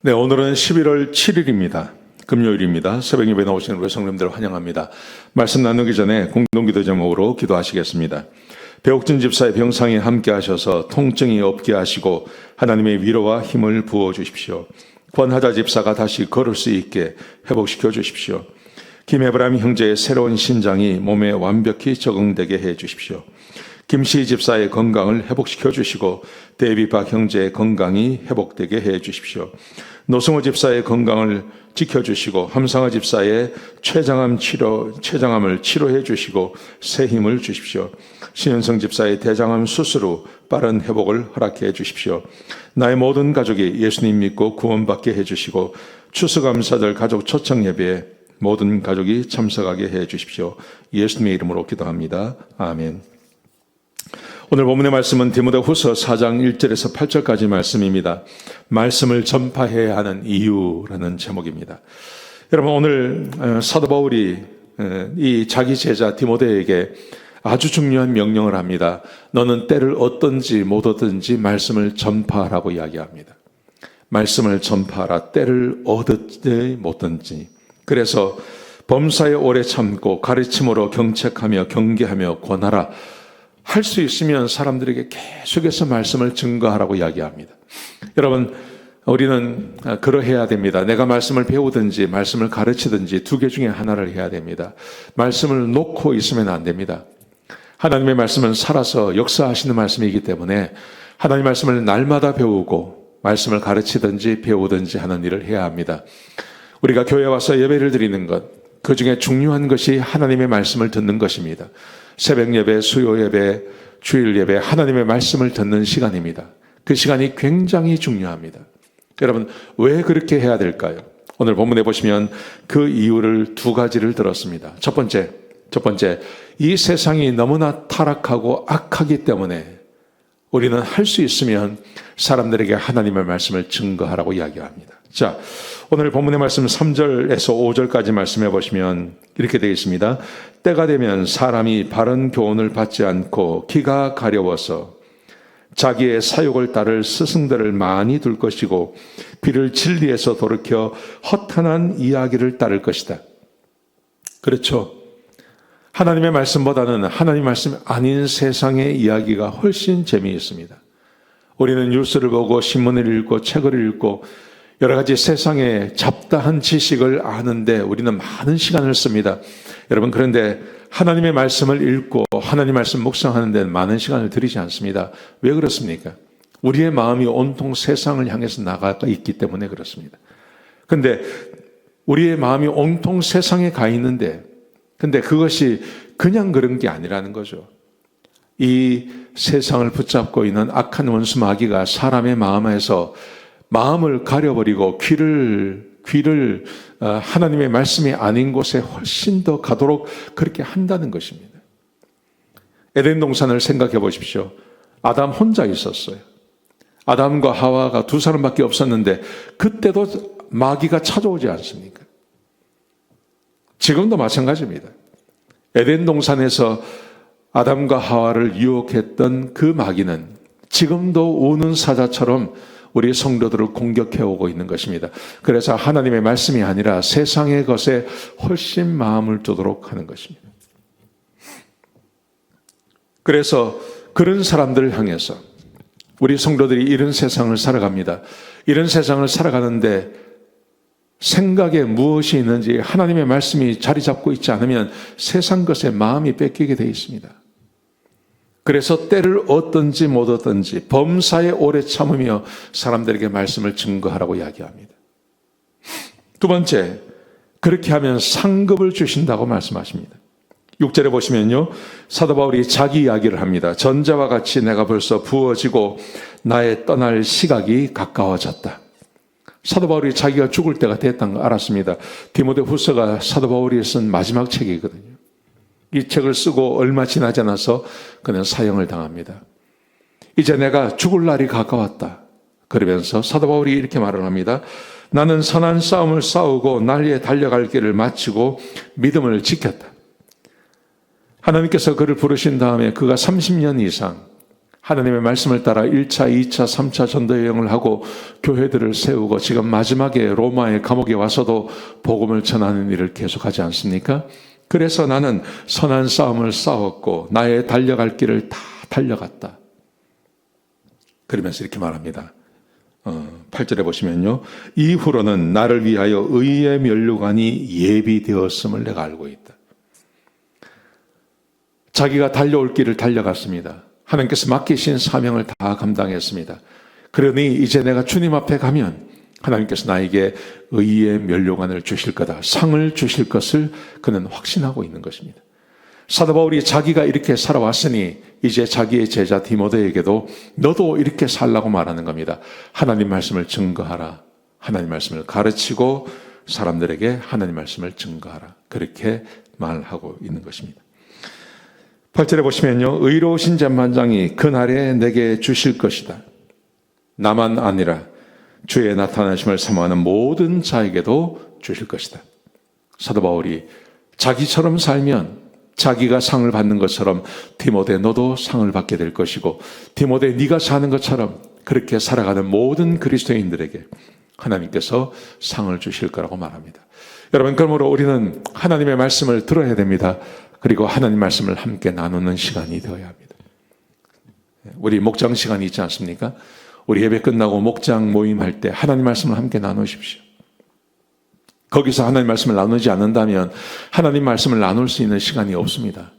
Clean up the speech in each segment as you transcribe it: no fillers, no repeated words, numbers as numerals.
네, 오늘은 11월 7일입니다. 금요일입니다. 새벽 예배 나오시는 우리 성도님들 환영합니다. 말씀 나누기 전에 공동기도 제목으로 기도하시겠습니다. 배옥진 집사의 병상에 함께 하셔서 통증이 없게 하시고 하나님의 위로와 힘을 부어주십시오. 권하자 집사가 다시 걸을 수 있게 회복시켜 주십시오. 김에브라임 형제의 새로운 신장이 몸에 완벽히 적응되게 해 주십시오. 김씨 집사의 건강을 회복시켜 주시고 데이비박 형제의 건강이 회복되게 해 주십시오. 노승호 집사의 건강을 지켜주시고 함상화 집사의 췌장암을 치료해 주시고 새 힘을 주십시오. 신현성 집사의 대장암 수술 후 빠른 회복을 허락해 주십시오. 나의 모든 가족이 예수님 믿고 구원받게 해 주시고 추수감사절 가족 초청 예배에 모든 가족이 참석하게 해 주십시오. 예수님의 이름으로 기도합니다. 아멘. 오늘 본문의 말씀은 디모데후서 4장 1절에서 8절까지 말씀입니다. 말씀을 전파해야 하는 이유라는 제목입니다. 여러분, 오늘 사도 바울이 이 자기 제자 디모데에게 아주 중요한 명령을 합니다. 너는 때를 얻든지 못 얻든지 말씀을 전파하라고 이야기합니다. 말씀을 전파하라. 때를 얻든지 못 얻든지. 그래서 범사에 오래 참고 가르침으로 경책하며 경계하며 권하라. 할 수 있으면 사람들에게 계속해서 말씀을 증거하라고 이야기합니다. 여러분, 우리는 그러해야 됩니다. 내가 말씀을 배우든지 말씀을 가르치든지 두 개 중에 하나를 해야 됩니다. 말씀을 놓고 있으면 안 됩니다. 하나님의 말씀은 살아서 역사하시는 말씀이기 때문에 하나님 말씀을 날마다 배우고 말씀을 가르치든지 배우든지 하는 일을 해야 합니다. 우리가 교회에 와서 예배를 드리는 것, 그 중에 중요한 것이 하나님의 말씀을 듣는 것입니다. 새벽 예배, 수요 예배, 주일 예배, 하나님의 말씀을 듣는 시간입니다. 그 시간이 굉장히 중요합니다. 여러분, 왜 그렇게 해야 될까요? 오늘 본문에 보시면 그 이유를 두 가지를 들었습니다. 첫 번째, 이 세상이 너무나 타락하고 악하기 때문에 우리는 할 수 있으면 사람들에게 하나님의 말씀을 증거하라고 이야기합니다. 자, 오늘 본문의 말씀 3절에서 5절까지 말씀해 보시면 이렇게 되어 있습니다. 때가 되면 사람이 바른 교훈을 받지 않고 귀가 가려워서 자기의 사욕을 따를 스승들을 많이 둘 것이고 귀를 진리에서 돌이켜 허탄한 이야기를 따를 것이다. 그렇죠. 하나님의 말씀보다는 하나님 말씀 아닌 세상의 이야기가 훨씬 재미있습니다. 우리는 뉴스를 보고 신문을 읽고 책을 읽고 여러 가지 세상의 잡다한 지식을 아는데 우리는 많은 시간을 씁니다. 여러분, 그런데 하나님의 말씀을 읽고 하나님 말씀 묵상하는 데는 많은 시간을 들이지 않습니다. 왜 그렇습니까? 우리의 마음이 온통 세상을 향해서 나가 있기 때문에 그렇습니다. 그런데 우리의 마음이 온통 세상에 가 있는데 근데 그것이 그냥 그런 게 아니라는 거죠. 이 세상을 붙잡고 있는 악한 원수 마귀가 사람의 마음에서 마음을 가려버리고 귀를 하나님의 말씀이 아닌 곳에 훨씬 더 가도록 그렇게 한다는 것입니다. 에덴 동산을 생각해 보십시오. 아담 혼자 있었어요. 아담과 하와가 두 사람밖에 없었는데 그때도 마귀가 찾아오지 않습니까? 지금도 마찬가지입니다. 에덴 동산에서 아담과 하와를 유혹했던 그 마귀는 지금도 우는 사자처럼 우리 성도들을 공격해 오고 있는 것입니다. 그래서 하나님의 말씀이 아니라 세상의 것에 훨씬 마음을 두도록 하는 것입니다. 그래서 그런 사람들을 향해서 우리 성도들이 이런 세상을 살아갑니다. 이런 세상을 살아가는데 생각에 무엇이 있는지 하나님의 말씀이 자리 잡고 있지 않으면 세상 것에 마음이 뺏기게 되어 있습니다. 그래서 때를 얻든지 못 얻든지 범사에 오래 참으며 사람들에게 말씀을 증거하라고 이야기합니다. 두 번째, 그렇게 하면 상급을 주신다고 말씀하십니다. 6절에 보시면요, 사도 바울이 자기 이야기를 합니다. 전자와 같이 내가 벌써 부어지고 나의 떠날 시각이 가까워졌다. 사도 바울이 자기가 죽을 때가 됐다는 걸 알았습니다. 디모데후서가 사도 바울이 쓴 마지막 책이거든요. 이 책을 쓰고 얼마 지나지 않아서 그는 사형을 당합니다. 이제 내가 죽을 날이 가까웠다. 그러면서 사도 바울이 이렇게 말을 합니다. 나는 선한 싸움을 싸우고 날리에 달려갈 길을 마치고 믿음을 지켰다. 하나님께서 그를 부르신 다음에 그가 30년 이상 하나님의 말씀을 따라 1차, 2차, 3차 전도 여행을 하고 교회들을 세우고 지금 마지막에 로마의 감옥에 와서도 복음을 전하는 일을 계속하지 않습니까? 그래서 나는 선한 싸움을 싸웠고 나의 달려갈 길을 다 달려갔다. 그러면서 이렇게 말합니다. 8절에 보시면요. 이후로는 나를 위하여 의의 면류관이 예비되었음을 내가 알고 있다. 자기가 달려올 길을 달려갔습니다. 하나님께서 맡기신 사명을 다 감당했습니다. 그러니 이제 내가 주님 앞에 가면 하나님께서 나에게 의의 면류관을 주실 거다. 상을 주실 것을 그는 확신하고 있는 것입니다. 사도 바울이 자기가 이렇게 살아왔으니 이제 자기의 제자 디모데에게도 너도 이렇게 살라고 말하는 겁니다. 하나님 말씀을 증거하라. 하나님 말씀을 가르치고 사람들에게 하나님 말씀을 증거하라. 그렇게 말하고 있는 것입니다. 8절에 보시면요. 의로우신 재판장이 그날에 내게 주실 것이다. 나만 아니라 주의 나타나심을 사모하는 모든 자에게도 주실 것이다. 사도 바울이 자기처럼 살면 자기가 상을 받는 것처럼 디모데 너도 상을 받게 될 것이고 디모데 네가 사는 것처럼 그렇게 살아가는 모든 그리스도인들에게 하나님께서 상을 주실 거라고 말합니다. 여러분, 그러므로 우리는 하나님의 말씀을 들어야 됩니다. 그리고 하나님 말씀을 함께 나누는 시간이 되어야 합니다. 우리 목장 시간이 있지 않습니까? 우리 예배 끝나고 목장 모임할 때 하나님 말씀을 함께 나누십시오. 거기서 하나님 말씀을 나누지 않는다면 하나님 말씀을 나눌 수 있는 시간이 없습니다.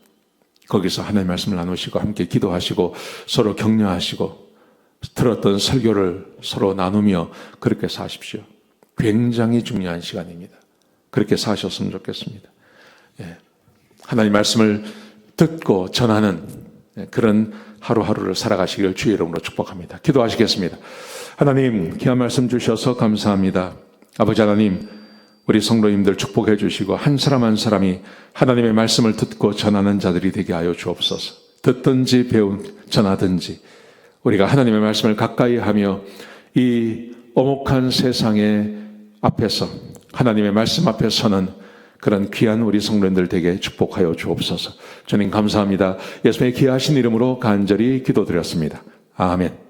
거기서 하나님 말씀을 나누시고 함께 기도하시고 서로 격려하시고 들었던 설교를 서로 나누며 그렇게 사십시오. 굉장히 중요한 시간입니다. 그렇게 사셨으면 좋겠습니다. 하나님 말씀을 듣고 전하는 그런 하루하루를 살아가시기를 주의 이름으로 축복합니다. 기도하시겠습니다. 하나님, 귀한 말씀 주셔서 감사합니다. 아버지 하나님, 우리 성도님들 축복해 주시고 한 사람 한 사람이 하나님의 말씀을 듣고 전하는 자들이 되게 하여 주옵소서. 듣든지 전하든지 우리가 하나님의 말씀을 가까이 하며 이 엄혹한 세상의 앞에서 하나님의 말씀 앞에 서는 그런 귀한 우리 성도님들 되게 축복하여 주옵소서. 주님 감사합니다. 예수님의 귀하신 이름으로 간절히 기도드렸습니다. 아멘.